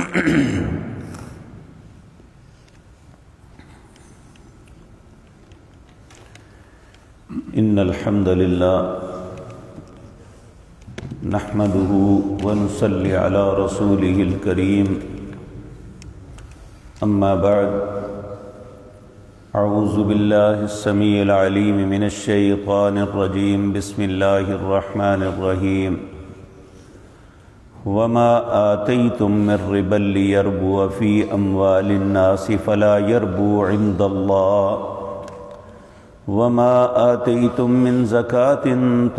إن الحمد لله نحمده ونصلي على رسوله الكريم أما بعد أعوذ بالله السميع العليم من الشيطان الرجيم بسم الله الرحمن الرحيم وما آتيتم من ربا ليربو في أموال الناس فلا يربو عند الله وما آتيتم من زكاة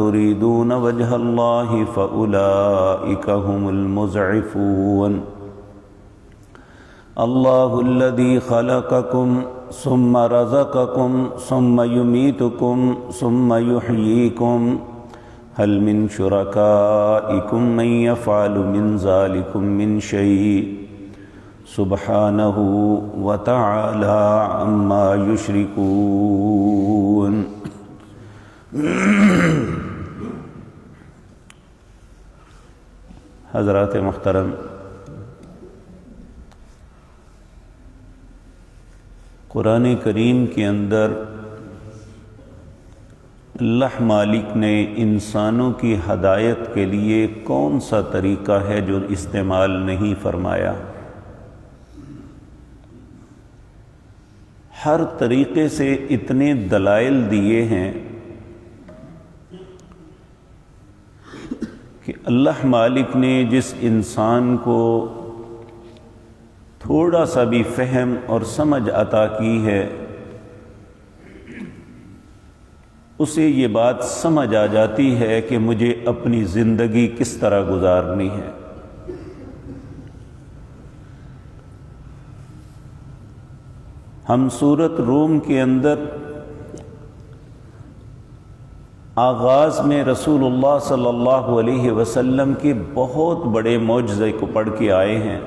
تريدون وجه الله فأولئك هم المضعفون الله الذي خلقكم ثم رزقكم ثم يميتكم ثم يحييكم هل من شركائكم من يفعل من ذلكم من شيء سبحانه وتعالى عما يشركون حضرات محترم، قرآن کریم کے اندر اللہ مالک نے انسانوں کی ہدایت کے لیے کون سا طریقہ ہے جو استعمال نہیں فرمایا؟ ہر طریقے سے اتنے دلائل دیے ہیں کہ اللہ مالک نے جس انسان کو تھوڑا سا بھی فہم اور سمجھ عطا کی ہے اسے یہ بات سمجھ آ جاتی ہے کہ مجھے اپنی زندگی کس طرح گزارنی ہے۔ ہم سورۃ روم کے اندر آغاز میں رسول اللہ صلی اللہ علیہ وسلم کے بہت بڑے معجزے کو پڑھ کے آئے ہیں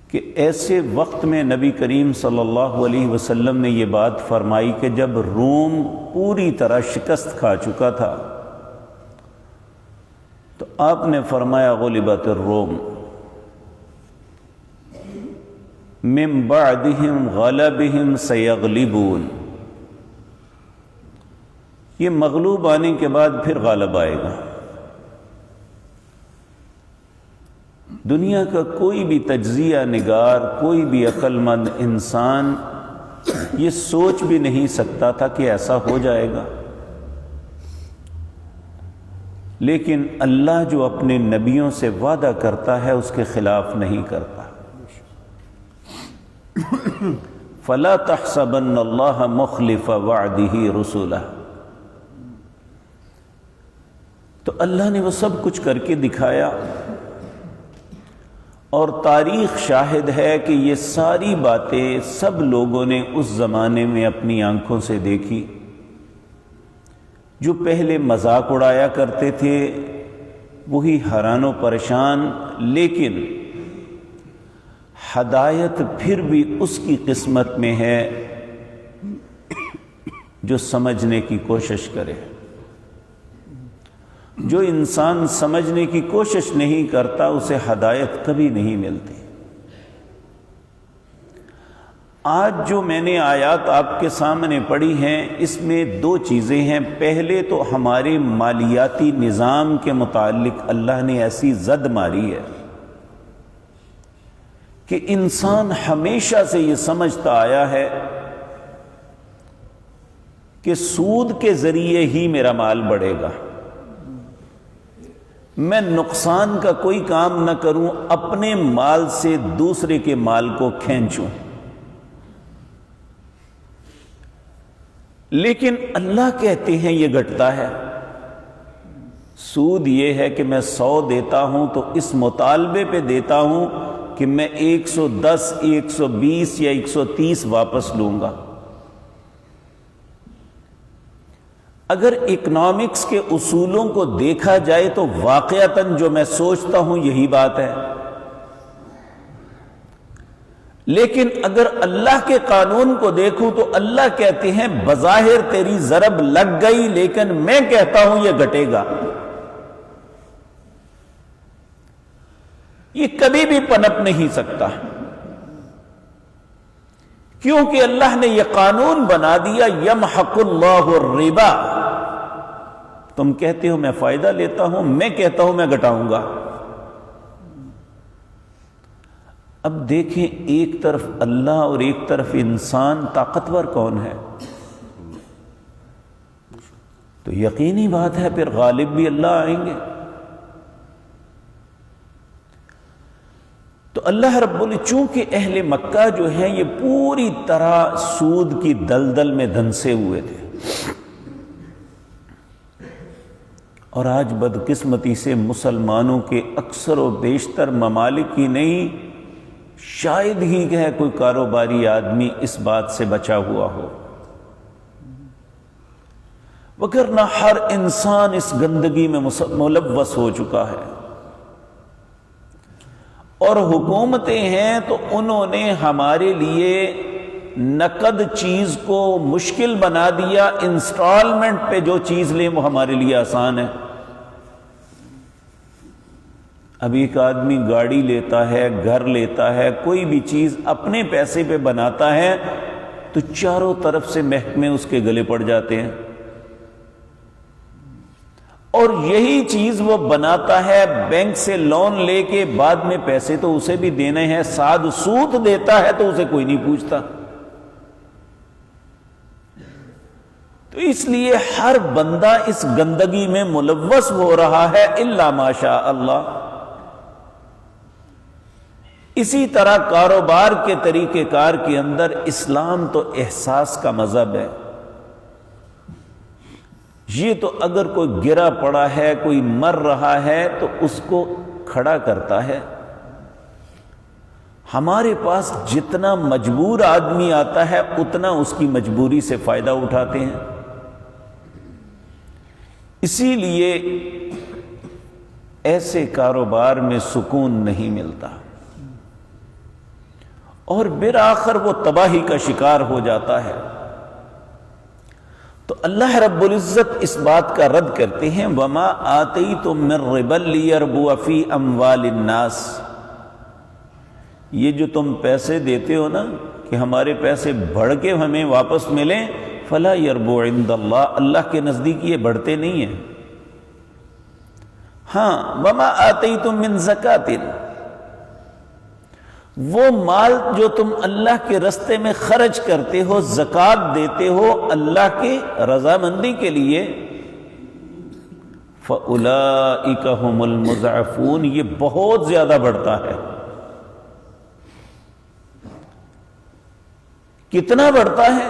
کہ ایسے وقت میں نبی کریم صلی اللہ علیہ وسلم نے یہ بات فرمائی کہ جب روم پوری طرح شکست کھا چکا تھا تو آپ نے فرمایا غلبت الروم من بعدہم غلبہم سیغلبون، یہ مغلوب آنے کے بعد پھر غالب آئے گا۔ دنیا کا کوئی بھی تجزیہ نگار، کوئی بھی عقل مند انسان یہ سوچ بھی نہیں سکتا تھا کہ ایسا ہو جائے گا، لیکن اللہ جو اپنے نبیوں سے وعدہ کرتا ہے اس کے خلاف نہیں کرتا۔ فَلَا تَحْسَبَنَّ اللَّهَ مُخْلِفَ وَعْدِهِ رُسُلَهُ، تو اللہ نے وہ سب کچھ کر کے دکھایا، اور تاریخ شاہد ہے کہ یہ ساری باتیں سب لوگوں نے اس زمانے میں اپنی آنکھوں سے دیکھی۔ جو پہلے مذاق اڑایا کرتے تھے وہی حیران و پریشان، لیکن ہدایت پھر بھی اس کی قسمت میں ہے جو سمجھنے کی کوشش کرے۔ جو انسان سمجھنے کی کوشش نہیں کرتا اسے ہدایت کبھی نہیں ملتی۔ آج جو میں نے آیات آپ کے سامنے پڑھی ہیں اس میں دو چیزیں ہیں۔ پہلے تو ہمارے مالیاتی نظام کے متعلق اللہ نے ایسی زد ماری ہے کہ انسان ہمیشہ سے یہ سمجھتا آیا ہے کہ سود کے ذریعے ہی میرا مال بڑھے گا، میں نقصان کا کوئی کام نہ کروں، اپنے مال سے دوسرے کے مال کو کھینچوں۔ لیکن اللہ کہتے ہیں یہ گھٹتا ہے۔ سود یہ ہے کہ میں 100 دیتا ہوں تو اس مطالبے پہ دیتا ہوں کہ میں 110 120 یا 130 واپس لوں گا۔ اگر اکنامکس کے اصولوں کو دیکھا جائے تو واقعتاً جو میں سوچتا ہوں یہی بات ہے، لیکن اگر اللہ کے قانون کو دیکھوں تو اللہ کہتے ہیں بظاہر تیری ضرب لگ گئی لیکن میں کہتا ہوں یہ گھٹے گا۔ یہ کبھی بھی پنپ نہیں سکتا، کیونکہ اللہ نے یہ قانون بنا دیا یمحق اللہ الربا۔ تم کہتے ہو میں فائدہ لیتا ہوں، میں کہتا ہوں میں گھٹاؤں گا۔ اب دیکھیں، ایک طرف اللہ اور ایک طرف انسان، طاقتور کون ہے؟ تو یقینی بات ہے پھر غالب بھی اللہ آئیں گے۔ تو اللہ رب چونکہ اہل مکہ جو ہیں یہ پوری طرح سود کی دلدل میں دھنسے ہوئے تھے، اور آج بدقسمتی سے مسلمانوں کے اکثر و بیشتر ممالک ہی نہیں، شاید ہی کہ کوئی کاروباری آدمی اس بات سے بچا ہوا ہو، وگرنہ ہر انسان اس گندگی میں ملوث ہو چکا ہے۔ اور حکومتیں ہیں تو انہوں نے ہمارے لیے نقد چیز کو مشکل بنا دیا، انسٹالمنٹ پہ جو چیز لیں وہ ہمارے لیے آسان ہے۔ اب ایک آدمی گاڑی لیتا ہے، گھر لیتا ہے، کوئی بھی چیز اپنے پیسے پہ بناتا ہے تو چاروں طرف سے محکمے اس کے گلے پڑ جاتے ہیں، اور یہی چیز وہ بناتا ہے بینک سے لون لے کے، بعد میں پیسے تو اسے بھی دینے ہیں، ساتھ سود دیتا ہے تو اسے کوئی نہیں پوچھتا۔ تو اس لیے ہر بندہ اس گندگی میں ملوث ہو رہا ہے الا ماشاء اللہ۔ اسی طرح کاروبار کے طریقہ کار کے اندر اسلام تو احساس کا مذہب ہے۔ یہ تو اگر کوئی گرا پڑا ہے، کوئی مر رہا ہے تو اس کو کھڑا کرتا ہے۔ ہمارے پاس جتنا مجبور آدمی آتا ہے اتنا اس کی مجبوری سے فائدہ اٹھاتے ہیں۔ اسی لیے ایسے کاروبار میں سکون نہیں ملتا، اور بالآخر وہ تباہی کا شکار ہو جاتا ہے۔ تو اللہ رب العزت اس بات کا رد کرتے ہیں، وَمَا آتَيْتُم مِّن رِّبًا لِّيَرْبُوَ فِي أَمْوَالِ النَّاسِ۔ یہ جو تم پیسے دیتے ہو نا کہ ہمارے پیسے بڑھ کے ہمیں واپس ملیں، فَلَا يَرْبُو عِندَ اللَّهِ، اللہ کے نزدیک یہ بڑھتے نہیں ہیں۔ ہاں، وَمَا آتَيْتُم مِّن زَكَاةٍ، وہ مال جو تم اللہ کے رستے میں خرچ کرتے ہو، زکوٰۃ دیتے ہو اللہ کی رضامندی کے لیے، فَأُولَئِكَ هُمُ الْمُضْعَفُونَ، یہ بہت زیادہ بڑھتا ہے۔ کتنا بڑھتا ہے؟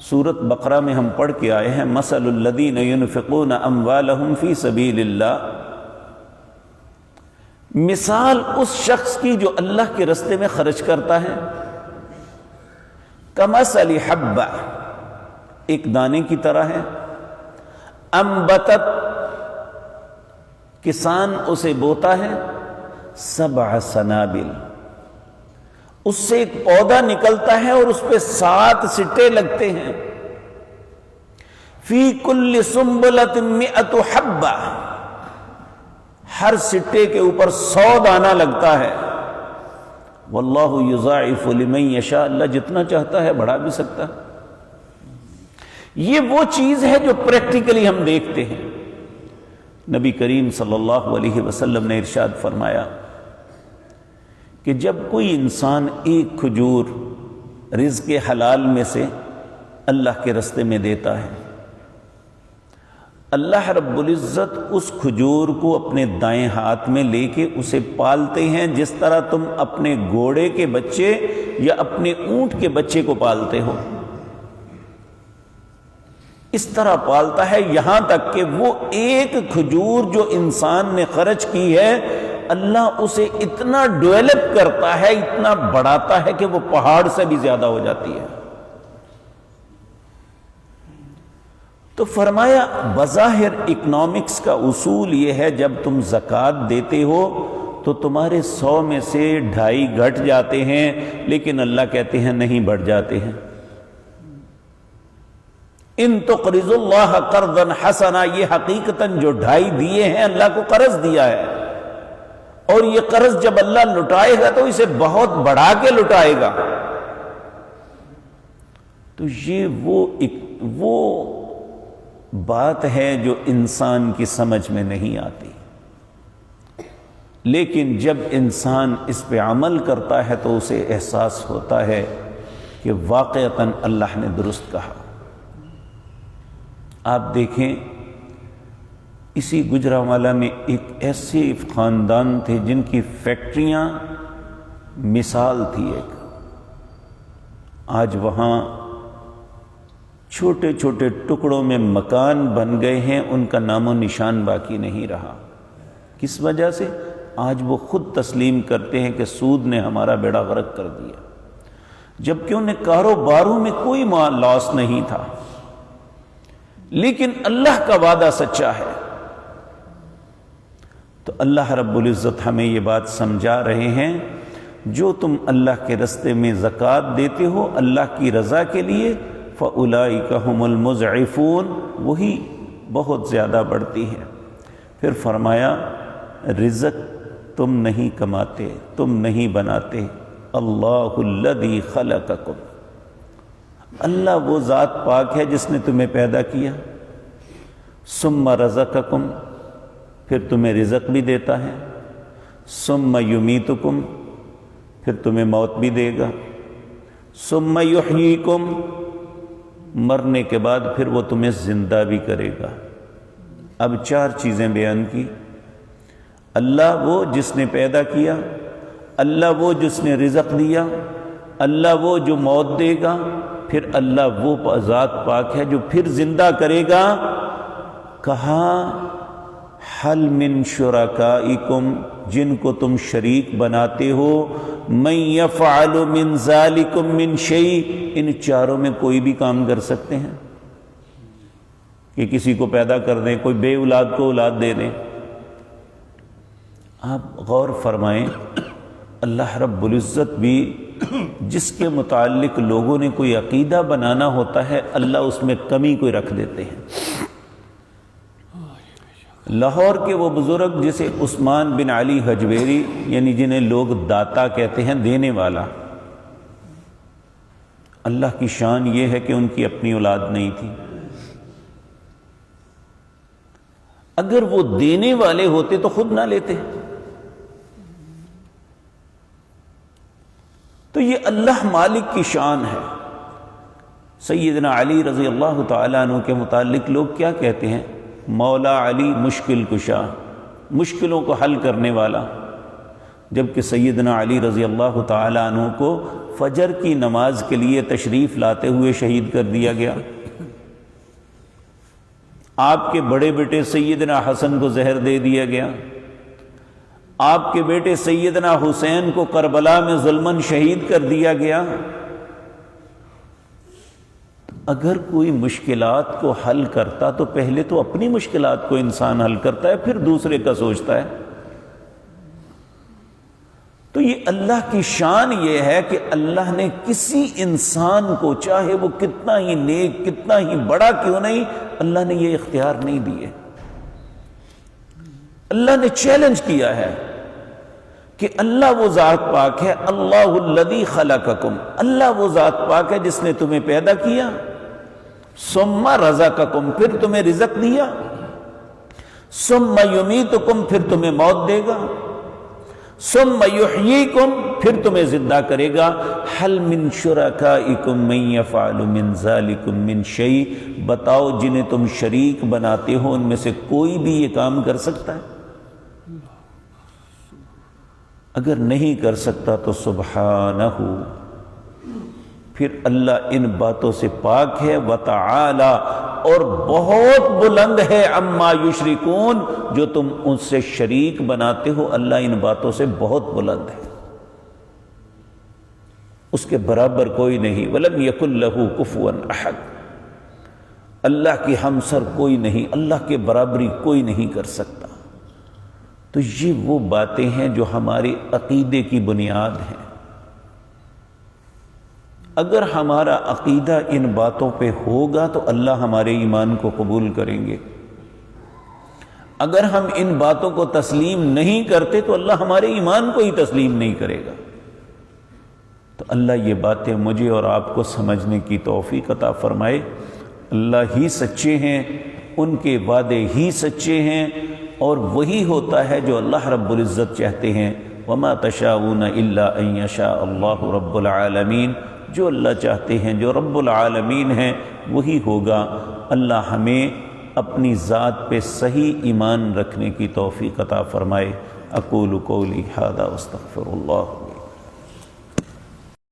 سورۃ بقرہ میں ہم پڑھ کے آئے ہیں، مَثَلُ الَّذِينَ يُنْفِقُونَ أَمْوَالَهُمْ فِي سَبِيلِ اللَّهِ، مثال اس شخص کی جو اللہ کے رستے میں خرچ کرتا ہے، کمثل حبہ، ایک دانے کی طرح ہے، انبتت، کسان اسے بوتا ہے، 7 سنابل، اس سے ایک پودا نکلتا ہے اور اس پہ 7 سٹے لگتے ہیں، فی کل سنبلۃ 100 حبہ، ہر سٹے کے اوپر 100 دانہ لگتا ہے۔ واللہ یضاعف لمن یشاء، اللہ جتنا چاہتا ہے بڑھا بھی سکتا ہے۔ یہ وہ چیز ہے جو پریکٹیکلی ہم دیکھتے ہیں۔ نبی کریم صلی اللہ علیہ وسلم نے ارشاد فرمایا کہ جب کوئی انسان ایک کھجور رزق حلال میں سے اللہ کے رستے میں دیتا ہے، اللہ رب العزت اس کھجور کو اپنے دائیں ہاتھ میں لے کے اسے پالتے ہیں، جس طرح تم اپنے گھوڑے کے بچے یا اپنے اونٹ کے بچے کو پالتے ہو، اس طرح پالتا ہے، یہاں تک کہ وہ ایک کھجور جو انسان نے خرچ کی ہے، اللہ اسے اتنا ڈیولپ کرتا ہے، اتنا بڑھاتا ہے کہ وہ پہاڑ سے بھی زیادہ ہو جاتی ہے۔ تو فرمایا بظاہر اکنامکس کا اصول یہ ہے، جب تم زکوٰۃ دیتے ہو تو تمہارے 100 میں سے 2.5 گھٹ جاتے ہیں، لیکن اللہ کہتے ہیں نہیں بڑھ جاتے ہیں۔ ان تقرضوا اللہ قرضا حسنا، یہ حقیقتاً جو 2.5 دیے ہیں اللہ کو قرض دیا ہے، اور یہ قرض جب اللہ لٹائے گا تو اسے بہت بڑھا کے لٹائے گا. تو یہ وہ بات ہے جو انسان کی سمجھ میں نہیں آتی، لیکن جب انسان اس پہ عمل کرتا ہے تو اسے احساس ہوتا ہے کہ واقعتاً اللہ نے درست کہا. آپ دیکھیں اسی گجرانوالہ میں ایک ایسے خاندان تھے جن کی فیکٹریاں مثال تھی ایک. آج وہاں چھوٹے چھوٹے ٹکڑوں میں مکان بن گئے ہیں، ان کا نام و نشان باقی نہیں رہا. کس وجہ سے؟ آج وہ خود تسلیم کرتے ہیں کہ سود نے ہمارا بیڑا غرق کر دیا، جبکہ انہیں کاروباروں میں کوئی لاس نہیں تھا. لیکن اللہ کا وعدہ سچا ہے. تو اللہ رب العزت ہمیں یہ بات سمجھا رہے ہیں، جو تم اللہ کے رستے میں زکوٰۃ دیتے ہو اللہ کی رضا کے لیے، فَأُولَئِكَ هُمُ الْمُضْعِفُونَ، وہی بہت زیادہ بڑھتی ہے. پھر فرمایا رزق تم نہیں کماتے، تم نہیں بناتے، اللہ الذی خلقکم، اللہ وہ ذات پاک ہے جس نے تمہیں پیدا کیا. ثم رزقکم، پھر تمہیں رزق بھی دیتا ہے. ثم یمیتکم، پھر تمہیں موت بھی دے گا. ثم یحییکم، مرنے کے بعد پھر وہ تمہیں زندہ بھی کرے گا. اب 4 چیزیں بیان کی. اللہ وہ جس نے پیدا کیا، اللہ وہ جس نے رزق دیا، اللہ وہ جو موت دے گا، پھر اللہ وہ ذات پاک ہے جو پھر زندہ کرے گا. کہا حل من شرکائکم، جن کو تم شریک بناتے ہو، من یفعل من ذالکم من شیء، ان 4 میں کوئی بھی کام کر سکتے ہیں کہ کسی کو پیدا کر دیں، کوئی بے اولاد کو اولاد دے دیں. آپ غور فرمائیں، اللہ رب العزت بھی جس کے متعلق لوگوں نے کوئی عقیدہ بنانا ہوتا ہے، اللہ اس میں کمی کوئی رکھ دیتے ہیں. لاہور کے وہ بزرگ جسے عثمان بن علی حجویری، یعنی جنہیں لوگ داتا کہتے ہیں، دینے والا، اللہ کی شان یہ ہے کہ ان کی اپنی اولاد نہیں تھی. اگر وہ دینے والے ہوتے تو خود نہ لیتے. تو یہ اللہ مالک کی شان ہے. سیدنا علی رضی اللہ تعالیٰ عنہ کے متعلق لوگ کیا کہتے ہیں؟ مولا علی مشکل کشا، مشکلوں کو حل کرنے والا. جبکہ سیدنا علی رضی اللہ تعالیٰ عنہ کو فجر کی نماز کے لیے تشریف لاتے ہوئے شہید کر دیا گیا. آپ کے بڑے بیٹے سیدنا حسن کو زہر دے دیا گیا. آپ کے بیٹے سیدنا حسین کو کربلا میں ظلماً شہید کر دیا گیا. اگر کوئی مشکلات کو حل کرتا تو پہلے تو اپنی مشکلات کو انسان حل کرتا ہے، پھر دوسرے کا سوچتا ہے. تو یہ اللہ کی شان یہ ہے کہ اللہ نے کسی انسان کو، چاہے وہ کتنا ہی نیک، کتنا ہی بڑا کیوں نہیں، اللہ نے یہ اختیار نہیں دیے. اللہ نے چیلنج کیا ہے کہ اللہ وہ ذات پاک ہے، اللہ الذی خلقکم، اللہ وہ ذات پاک ہے جس نے تمہیں پیدا کیا. ثم رزقکم، پھر تمہیں رزق دیا. ثم یمیتکم، پھر تمہیں موت دے گا. ثم یحییکم، پھر تمہیں زندہ کرے گا. حل من شرکائکم من یفعل من ذالکم من شیء، بتاؤ جنہیں تم شریک بناتے ہو ان میں سے کوئی بھی یہ کام کر سکتا ہے؟ اگر نہیں کر سکتا تو سبحانہ، پھر اللہ ان باتوں سے پاک ہے. وتعالی، اور بہت بلند ہے. عما یشرکون، جو تم ان سے شریک بناتے ہو، اللہ ان باتوں سے بہت بلند ہے، اس کے برابر کوئی نہیں. ولم یکن لہ کفوا احد، اللہ کی ہمسر کوئی نہیں، اللہ کے برابری کوئی نہیں کر سکتا. تو یہ وہ باتیں ہیں جو ہمارے عقیدے کی بنیاد ہیں. اگر ہمارا عقیدہ ان باتوں پہ ہوگا تو اللہ ہمارے ایمان کو قبول کریں گے. اگر ہم ان باتوں کو تسلیم نہیں کرتے تو اللہ ہمارے ایمان کو ہی تسلیم نہیں کرے گا۔ تو اللہ یہ باتیں مجھے اور آپ کو سمجھنے کی توفیق عطا فرمائے۔ اللہ ہی سچے ہیں، ان کے وعدے ہی سچے ہیں، اور وہی ہوتا ہے جو اللہ رب العزت چاہتے ہیں۔ وما تشاءون الا ان یشاء اللہ رب العالمین، جو اللہ چاہتے ہیں، جو رب العالمین ہیں، وہی ہوگا۔ اللہ ہمیں اپنی ذات پہ صحیح ایمان رکھنے کی توفیق عطا فرمائے۔ اقول قولی ھذا واستغفر اللہ۔